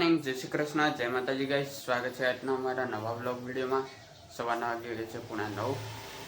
Morning, જય શ્રી કૃષ્ણ, જય માતાજી ગાઈસ. સ્વાગત છે આજના અમારા નવા બ્લોગ વિડીયોમાં. સવારના વાગી ગયા છે 9:30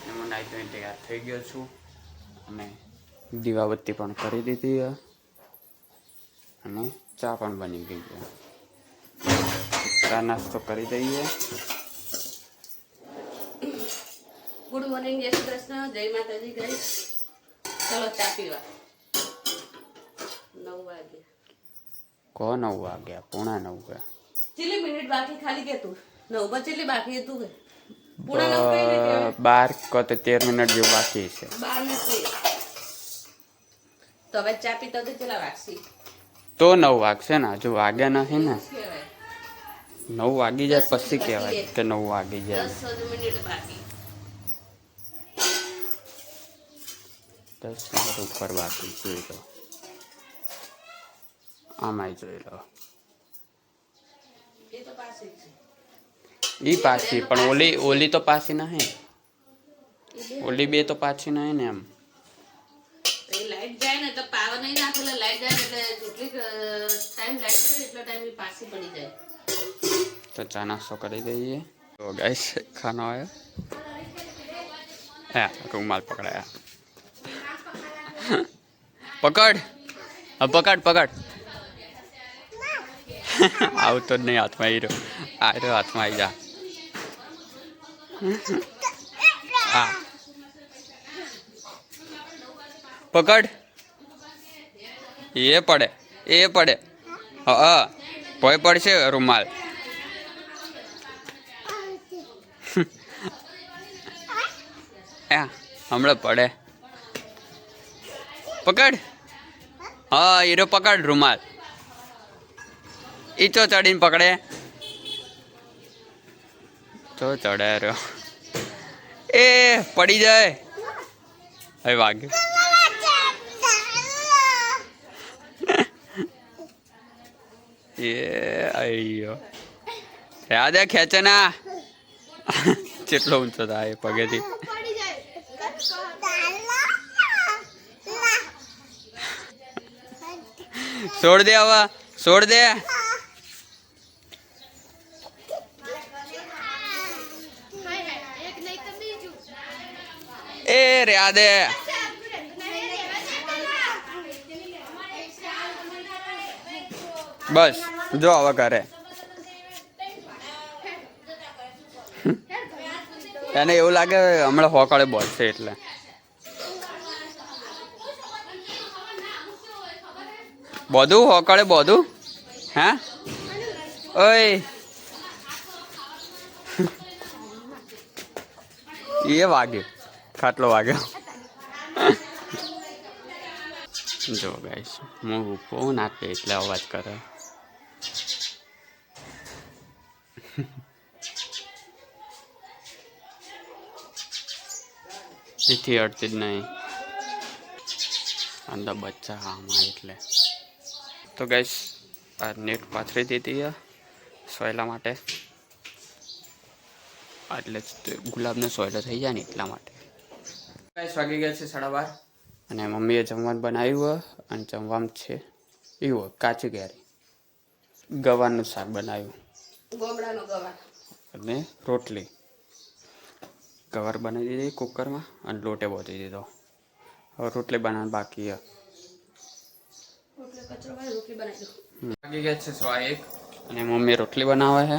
અને હું નાઈ ધોઈને તૈયાર થઈ ગયો છું અને દીવાબત્તી પણ કરી દીધી અને ચા પણ બની ગઈ છે. ચા નાસ્તો કરી દઈએ. ગુડ મોર્નિંગ, જય શ્રી કૃષ્ણ, જય માતાજી ગાઈસ. ચલો ચા પીવા. 9 વાગે. કો 9 વાગ્યા, 9:45. કેટલી મિનિટ બાકી ખાલી કે તું 9 પર કેટલી બાકી હતું કે 9:45 કઈ ને કે 12 કો 13 મિનિટ જેવું બાકી છે. 12 મિનિટ તો હવે ચા પીતા તો કેટલા વાગશે? તો 9 વાગશે ને, હજુ વાગ્યા નથી ને. 9 વાગી જાય પછી કહેવાય કે 9 વાગી જાય. 10 મિનિટ બાકી. 10 મિનિટ ઉપર બાકી. જોઈ લો, આમાંય જોઈ લો. એ તો પાછી છે. ઈ પાછી પણ ઓલી તો પાછી નહીં. ઓલી બે તો પાછી નહીં ને. એમ એ લાઈટ જાય ને તો પાવર નહીં નાખે એટલે લાઈટ જાય એટલે જેટલી ટાઈમ લાઈટ જાય એટલો ટાઈમ એ પાછી પડી જાય. તો ચા નાસ્તો કરી દઈએ. તો ગાઈસ ખાનો આવ્યો. હા, રૂમાલ પકડાયા. પકડ, પકડ. આવતો જ નહીં હાથમાં. આયરો હાથમાં આવી જા. હા, પકડ. એ પડે. હા, ભય પડશે રૂમાલ. હમણાં પડે. પકડ. હા, હીરો પકડ રૂમાલ. ઈ તો ચડીને પકડે. તો ચડે રહ્યો. એ પડી જાય. હવે વાગ્યું. એ અయ్యో યાદ ખેંચે ના. કેટલો ઊંચો થાય પગેથી. છોડ દે હવે, છોડ દે. એ રહ્યા દે. બસ જો હવે કરે. એને એવું લાગે હમણાં હોકળે બોલશે એટલે. બધું હોકળે બધું. હા, ઓય એ વાગ્યો, ખાટલો વાગ્યો. જો ગાઈસ, હું ફોન આપે એટલે અવાજ કરે. એથી અડતી જ નહીં. અંદર બચ્ચા આમાં એટલે. તો ગાઈસ, આ નેટ પાથરી દીધી સોયલા માટે. એટલે ગુલાબને સોયલો થઈ જાય ને એટલા માટે. ગાઈસ, વાગી ગયા છે 12:30 અને મમ્મીએ જમવાનું બનાવ્યું અને જમવામાં છે એવું કાચી કેરી, ગવારનું શાક બનાવ્યું, ગોમડાનો ગવાર અને રોટલી. ગવાર બનાવી દીધી કુકરમાં અને લોટે બોતી દીધો. હવે રોટલી બનાવવાનું બાકી. વાગી ગયા છે 1:15 અને મમ્મી રોટલી બનાવે છે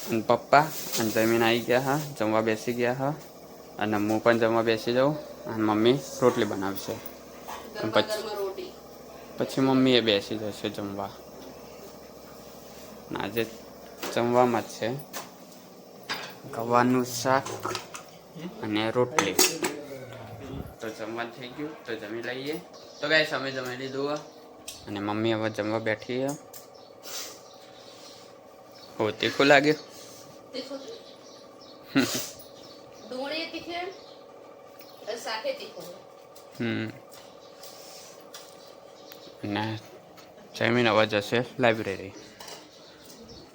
અને પપ્પા અને જમીન આવી ગયા હા, જમવા બેસી ગયા હા. અને હું પણ જમવા બેસી જાઉં અને મમ્મી રોટલી બનાવશે. પછી મમ્મીએ બેસી જશે જમવા. આજે જમવામાં જ છે ગવારનું શાક અને રોટલી. તો જમવાનું થઈ ગયું, તો જમી લઈએ. તો ગાઈસ, અમે જમી લીધું અને મમ્મી હવે જમવા બેઠી. હો, તીખું લાગ્યું. અને જમીન હવે જશે લાઇબ્રેરી.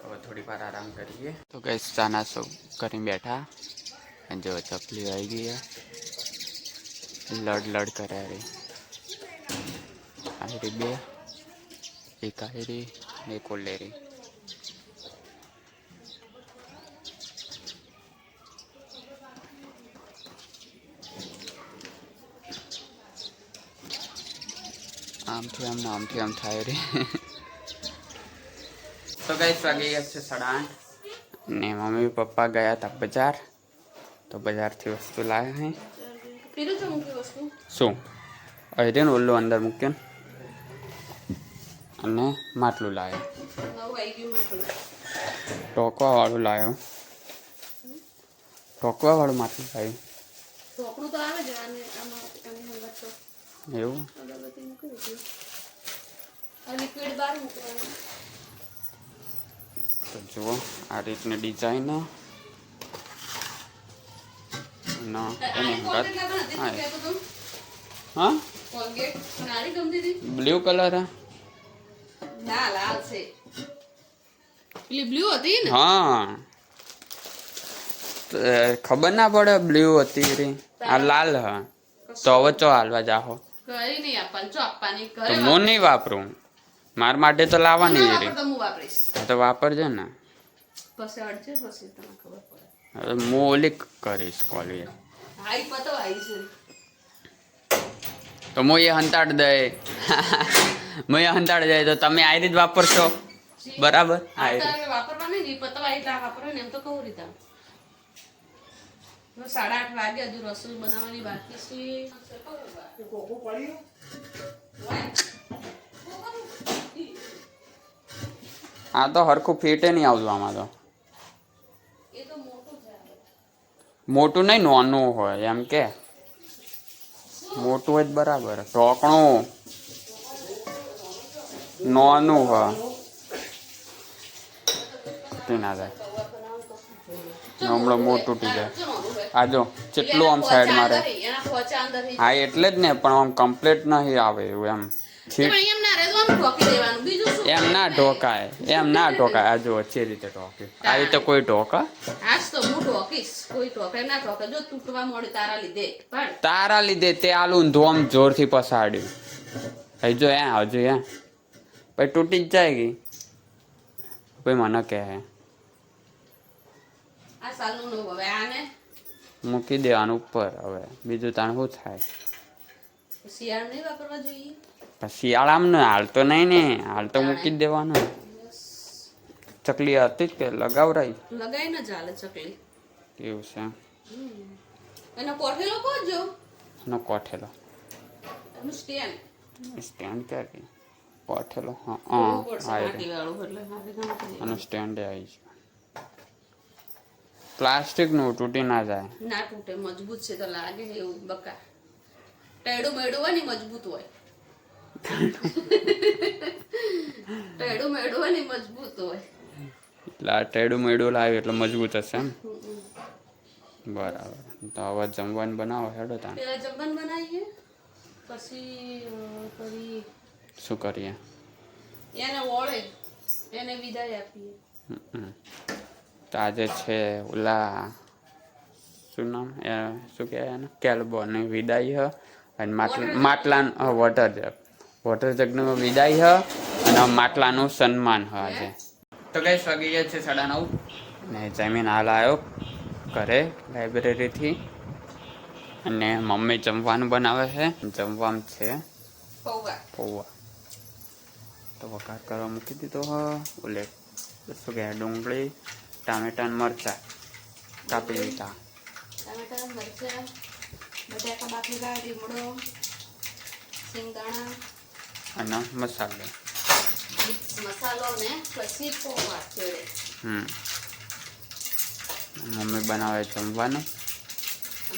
હવે થોડી વાર આરામ કરીએ. તો ગાઈસ, ચા નાસ્તો કરીને બેઠા અને જો ચકલી આવી ગઈ. લડ કરે રે. આયરી બે, એક આયરી એક ઓલેરી. આમથી આમ થાય રે. તો ગાઈસ વાગી ગયા છે 8:30 ને મમ્મી પપ્પા ગયા હતા બજાર. તો બજારથી વસ્તુ લાવ્યા હે. પીરું છે મૂકી વસ્તુ શું અહીં ઓલું અંદર મૂક્યું અને માટલું લાવ્યો. નવું આવી ગયું માટલું. ટોકવા વાળું લાવ્યો. ટોકવા વાળું માટલું લાવ્યું. ઢોકળું તો આવે જ આમાં હંગાત તો એવું અગરબત્તી મૂકી દીધું. આ લિક્વિડ બહાર મૂકવાનું. તો જુઓ આ રીતની ડિઝાઇન હા બ્લુ કલર ના લાલ છે. પેલી બ્લુ હતી ને હા ખબર ના પડે બ્લુ હતી રે આ લાલ હા તો હવે ચો હાલવા જાહો કરી નહીં આપવાની જો આપવાની તો કરે હું નહીં વાપરું માર માટે તો લાવવાની રે તો હું વાપરીશ તો વાપરજે ને પછી અડશે પછી તમને ખબર પડે. હવે હું ઓલી કરીશ કોલી હાઈ પતો આવી છે તો હું એ હંતાડ દે હું એ હંતાડ જાય તો તમે આ રીત વાપરશો બરાબર આ તારે વાપરવાની નહીં પતો આવી તા વાપરવાની એમ તો કહું રીતા 8:30 વાગે હજુ રસોઈ બનાવવાની બાકી છે. આ તો હરખું ફીટે નહીં આવતું આમાં તો એ તો મોટું છે. મોટું નહીં નાનું હોય એમ કે મોટું હોય જ બરાબર ઢોકણું નાનું હોય તૂટી ના જાય હમણાં મોટું તૂટી જાય આ જો કેટલું આમ સાઈડ મારે એના પોચા અંદર હા એટલે જ ને પણ આમ કમ્પ્લીટ નહીં આવે એવું એમ એમ ના રહે તો આમ ઢોકી દેવાનું બીજું શું એમ ના ઢોકાય આ જો જે રીતે ઢોકે આ રીતે કોઈ ઢોકા આજ તો હું ઢોકીશ કોઈ ઢોકે ના ઢોકે જો તૂટવા મળે તારા લીધે પણ તારા લીધે તે આલું ધોમ જોરથી પસાડ્યું હજુ પછી તૂટી જ જાય ગઈ પછી મને કહે આ સાલનું નું હવે આને મૂકી દેવાનું ઉપર હવે બીજું તાણ શું થાય શિયાળ નહીં વાપરવા જોઈએ શિયાળામાં ને હાલ તો નહીં ને હાલ તો મૂકી જ દેવાનું ચકલી હતી જ કે લગાવરાઈ લગાઈ ન ચાલે ચકલી એવું છે એનો કોઠેલો કોજો એનો કોઠેલો એનું સ્ટેન્ડ સ્ટેન્ડ ક્યાં કોઠેલો હા માટી વાળું એટલે મારે એનું સ્ટેન્ડ આવી છે પ્લાસ્ટિકનું તૂટી ના જાય ના તૂટે મજબૂત છે તો લાગે એવું બકા ટેડું મેડું હોય ને મજબૂત હોય ટેડું મેડું હોય ને મજબૂત હોય એટલે આ ટેડું મેડું લાવ્યું એટલે મજબૂત હશે એમ બરાબર તો હવે જમવાનું બનાવો હેડો તા પેલા જમવાનું બનાવીએ પછી કરી શું કરીએ એને ઓળે એને વિદાય આપીએ તો આજે છે ઓલા શું નામ શું કહેવાય એને કેલ્બો ને વિદાય હ અને માટલા વોટર જગનું વિદાય હ અને માટલાનું સન્માન હ આજે તો કઈ વાગી ગયા છે 9:30 ને જમીન હાલ આવ્યો ઘરે લાઇબ્રેરીથી અને મમ્મી જમવાનું બનાવે છે જમવામાં છે પૌવા તો વઘાર કરવા મૂકી દીધો હ ઓલે શું કહે ડુંગળી ટામેટા ને મરચા કાપી લીધા ટામેટા મરચા બટાકા બાફેલા લીમડો સિંગદાણા અને મસાલો મસાલો ને પછી પૌવા છેડે મમ્મી બનાવે જમવાનું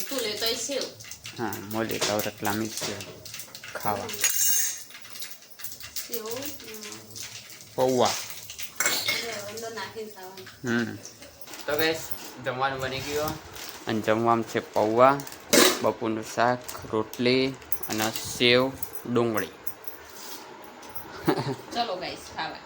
તું લેતો સેવ હા મોલી તો રટલા મિક્સ ખાવા સેવ પૌવા અંદર નાખીને ખાવાનું તો ગાઈસ જમવાનું બની ગયો અને જમવામાં છે પૌવા બપોરનું શાક રોટલી અને સેવ ડુંગળી ચલો ગાઈસ ખાવા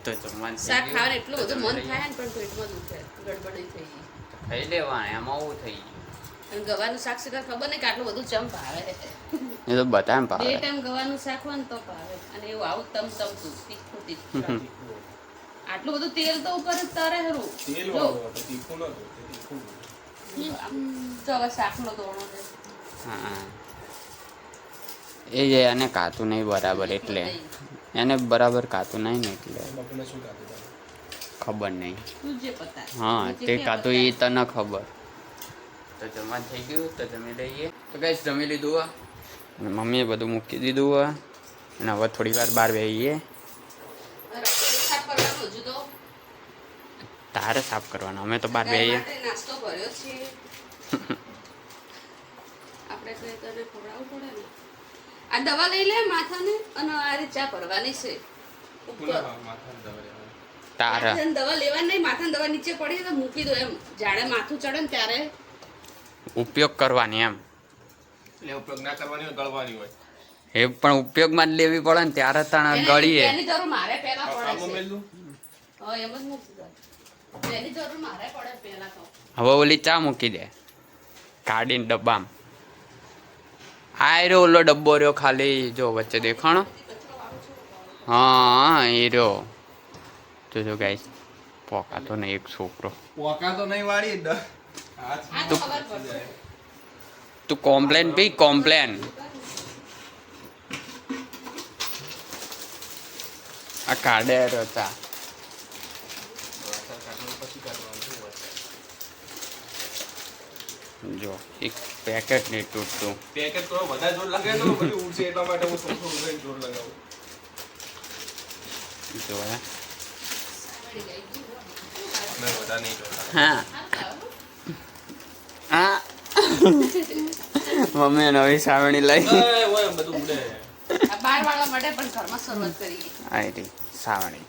તો જમવાનું શાક ખાવાનું એટલું બધું મન થાય ને પણ પેટમાં દુખે ગડબડી થઈ ગઈ ખાઈ લેવાનું એમાં આવું થઈ ગયું અને ગવાનું શાક શીખર ખબર નહીં કે આટલું બધું ચંપ આવે એ તો બધાને બે ભાવે. ટાઈમ ગવાનું શાક હોય ને તો ભાવે અને એવું આવું તમતું તીખું તીખું આટલું બધું તેલ તો ઉપર જ તરે હરું તેલ જો વાળું હતું, તીખું નતું, તે તીખું હતું. તો હવે શાકનો દોણો છે હા એ જે એને કાતું નહીં બરાબર એટલે એને બરાબર કાતું નહીં ને એટલે બાપુને શું ખાધું તારે? ખબર નહીં. તું જે પતા હા નીચે તે ક્યાં કાતું એ પતા? તને ખબર. તો જમવા થઈ ગયું તો જમી લઈએ. તો ગાઈસ જમી લીધું હોય અને મમ્મીએ બધું મૂકી દીધું હોય અને હવે થોડી વાર બહાર બેસીએ. રસોઈ સાફ કરવાનું હજુ તો તારે સાફ કરવાનો, અમે તો બહાર ગાય બેસીએ. માટે નાસ્તો કર્યો છે આપણે કઈ તને ખવડાવવું પડે ને આ દવા લઈ લે માથાને અને આ રીતે ચા ભરવાની છે ઉપર પુના માથાને દવા લેવાની. તારે માથાની દવા લેવાની નહીં માથાની દવા નીચે પડી તો મૂકી દો એમ જાણે માથું ચડે ને ત્યારે ઉપયોગ કરવાની એમ એટલે ઉપયોગ ના કરવાની હોય, ગળવાની હોય. એ પણ ઉપયોગમાં જ લેવી પડે ને ત્યારે તને ગળીએ. એની જરૂર મારે પહેલા આમાં પડે મેલું? છે હા એમ જ મૂકી દો એની જરૂર મારે પડે પહેલા તો હવે ઓલી ચા મૂકી દે કાઢીને ડબ્બામાં. આ રહ્યો ઓલો ડબ્બો રહ્યો ખાલી જો વચ્ચે દેખાણો. હા એ રહ્યો જોજો ગાઈસ પોકાતો ને એક છોકરો. પોકા તો નહીં વાળી આ તો ખબર પડશે તું કોમ્પ્લેન પી કોમ્પ્લેન. આ કાઢે રહ્યો ચા. જો એક પેકેટ નહીં તૂટતું. પેકેટ તો વધારે જોર લગાવે તો પછી ઉડશે એટલા માટે હું થોડું થોડું લઈને જોર લગાવું. જો હે મેં વધારે નહીં જોર લગાવ્યું. હા હા મમ્મીએ નવી સાવણી લઈ. ઓય બધું ઉડે. આ બહાર વાળવા માટે પણ ઘરમાં શરૂઆત કરીએ આઈ સાવણી.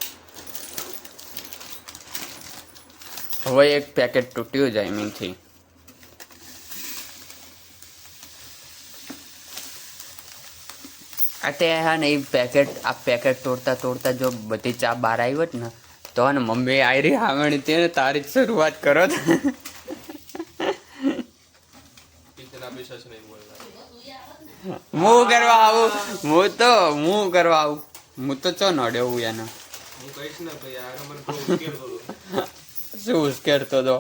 હવે એક પેકેટ તૂટ્યું જાય મીથી. તે હા ને એ પેકેટ આ પેકેટ તોડતા તોડતા જો બધી ચા બહાર આવી હોત ને તો ને મમ્મી આવી રહી હાવણી તે ને તારી જ શરૂઆત કરો તો. ઇતના भी सच नहीं बोलना. હું કરવા આવું હું કરવા આવું હું તો ચો નડ્યો હું એને હું કહીશ ને ભાઈ યાર મને થોડું ઉશ્કેરતો હતો શું ઉશ્કેરતો તો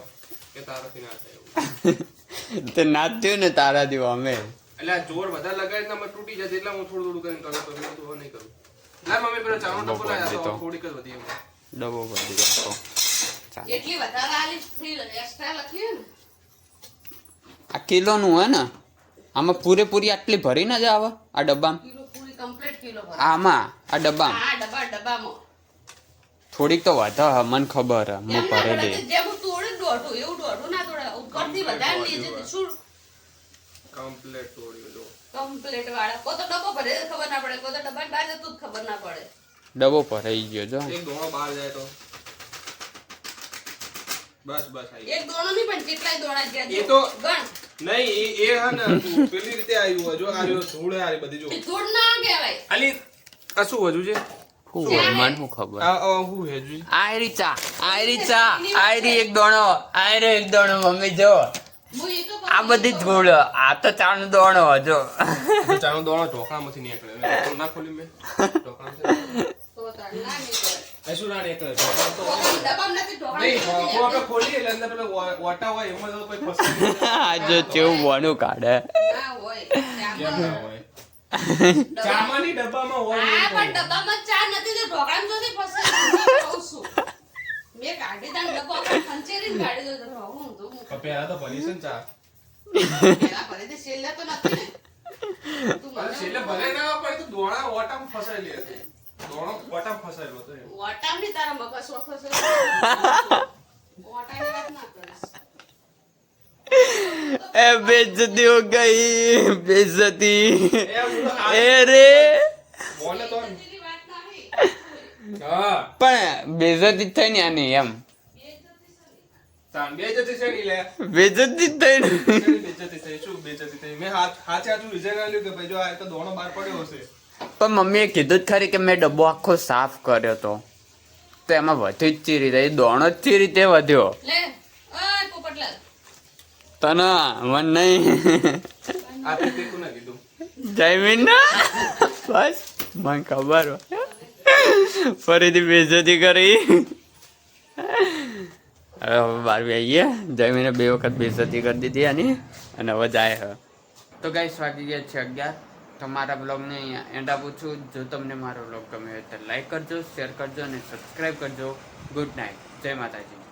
કે તારાથી ના થાય એવું. તે ના જ થયું ને તારા જેવો અમે. એટલે આ જોર વધારે લગાડી ને મને તૂટી જશે એટલે હું થોડું થોડું કરીને કરું તો મેં તો હવે નહીં કરું. ના મમ્મી પેલા ચાનો ટપકો લાયા તો થોડીક જ વધી એમ. ડબો બધી રાખો. ચાલો. જેટલી વધારે આલી ફ્રી એક્સ્ટ્રા લખીએ ને આ કિલોનું હે ને આમાં પૂરેપૂરી આટલી ભરીને જ આવે આ ડબ્બામાં. કિલો પૂરી કમ્પ્લીટ કિલો ભર આમાં આ ડબ્બામાં આ ડબ્બામાં થોડીક તો વધારે મને ખબર હે એમ હું ના પડે ભરેલી. કે જેમ હું તોડે દોઢું એવું દોઢું ના તોડે ઉપરથી વધારે નીચે શું કમ્પ્લીટ તોડ્યો જો. કમ્પ્લીટ વાળા કો તો ડબ્બો ભરે ખબર ના પડે કો તો ડબ્બા બહાર જતું જ ખબર ના પડે ડબ્બો ભરાઈ ગયો જો. એક દોણો બહાર જાય તો બસ બસ આઈ એક દોણો નહીં પણ કેટલાય દોણા ગયા એ તો- ગણ નહીં એ હા ને પેલી રીતે આવ્યું હોય જો આ રહ્યો ધૂળ હે આ બધી જો એ ધૂળ ના કહેવાય આલી આ શું હજુ છે શું હોય મને શું ખબર. આ હું હેજુ આયરી ચા આયરી એક દોણો આયરો એક દોણો મમ્મી જો હું એ તો આ બધી ધૂળ આ તો ચાનો દોણો જો. ચાનો દોણો ઢોકળામાંથી નીકળે ના ખોલી મેં ઢોકળામાંથી તો તાર ના નીકળે એ શું ના નીકળે ઢોકળા તો ડબ્બામાં નથી ઢોકળા નહીં ઢોકળું આપણે ખોલીએ એટલે અંદર પેલા ઓટા હોય એમાં તો કોઈ ફસાય નહીં. આ જો કેવું બોનું કાઢે. ના હોય કેમ ચામાં ના હોય ચામાની ડબ્બામાં હોય આ એવું પણ તો. ડબ્બામાં ચા નથી તો ઢોકળામાં જોતી ફસે કહું છું મેં કાઢી તાન ડબ્બો આખો ખંચેરીને કાઢી દો તો હું તો હું પણ પહેલા તો ભલી છે ને ચા પેલા ભરી દે છેલ્લે તો નથી ને તું અરે મને છેલ્લે ભલે ના પડે તો દોણા ઓટામાં ફસાયેલી હતી દોણો ઓટામાં ફસાયેલો હતો એમ. વટામની તારા મગજ વખો છે વટાની વાત ના કરીશ એ બેइज्जती हो गई बेइज्जती એ હું તો ए रे બોલે તો તેની વાત નહીં હા પણ બેइज्जती થઈ ને આની એમ તાન બેજતી છે ની લે બેइज्जती થઈ ને બેજતી થઈ શું બેજતી થઈ મેં હાથે હાથું વિજય આલ્યું કે ભાઈ જો આ તો દોણો બહાર પડ્યો હશે પણ મમ્મીએ કીધું જ ખરી કે મેં ડબ્બો આખો સાફ કર્યો તો એમાં વધુ જ ચીરી થઈ દોણો જ ચીરી તે વધ્યો લે ઓય પોપટલાલ તને મન નહીં આ તે કોને કીધું જયમીન બસ મને ખબર હોય. ફરીથી બેઇજ્જતી કરી. હવે બહાર આવીએ. જયમીને 2 વખત બેઇજ્જતી કરી દીધી આની અને હવે જાય હવે. તો ગાઈસ વાગી ગયા છે 11. તો મારા બ્લોગને અહીંયા એન્ડ આપું છું. જો તમને મારો બ્લોગ ગમ્યો હોય તો લાઈક કરજો, શેર કરજો અને સબસ્ક્રાઈબ કરજો. Good night. જય માતાજી.